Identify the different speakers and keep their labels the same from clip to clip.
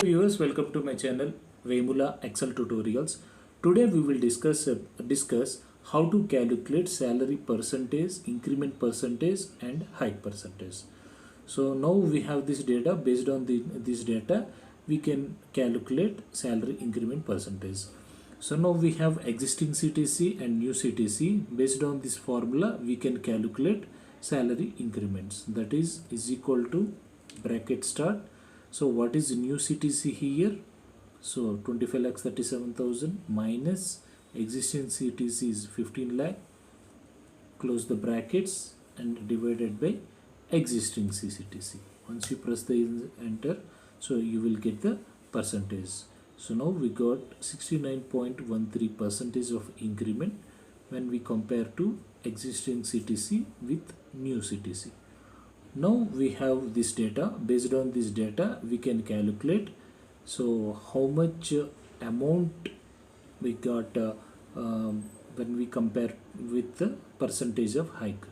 Speaker 1: viewers, welcome to my channel Vemula Excel Tutorials. Today we will discuss how to calculate salary percentage, increment percentage and hike percentage. So now we have this data. Based on this data we can calculate salary increment percentage. So now we have existing CTC and new CTC. Based on this formula we can calculate salary increments. That is equal to bracket start. So what is new CTC here? So 25 lakhs 37,000 minus existing CTC is 15 lakh. Close the brackets and divided by existing CTC. Once you press the enter, so you will get the percentage. So now we got 69.13% of increment when we compare to existing CTC with new CTC. Now we have this data. Based on this data we can calculate so how much amount we got when we compare with the percentage of hike.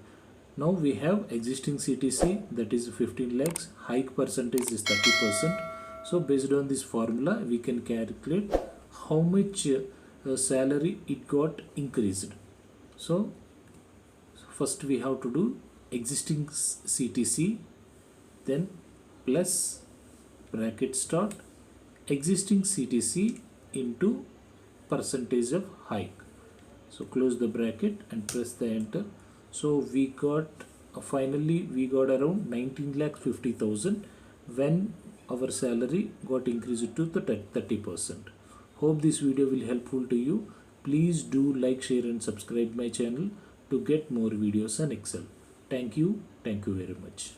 Speaker 1: Now we have existing CTC, that is 15 lakhs, hike percentage is 30%. So based on this formula we can calculate how much salary it got increased. So first we have to do existing CTC, then plus bracket start existing CTC into percentage of hike. So close the bracket and press the enter. So we got finally we got around 19,50,000 when our salary got increased to the 30%. Hope this video will helpful to you. Please do like, share and subscribe my channel to get more videos on Excel. Thank you very much.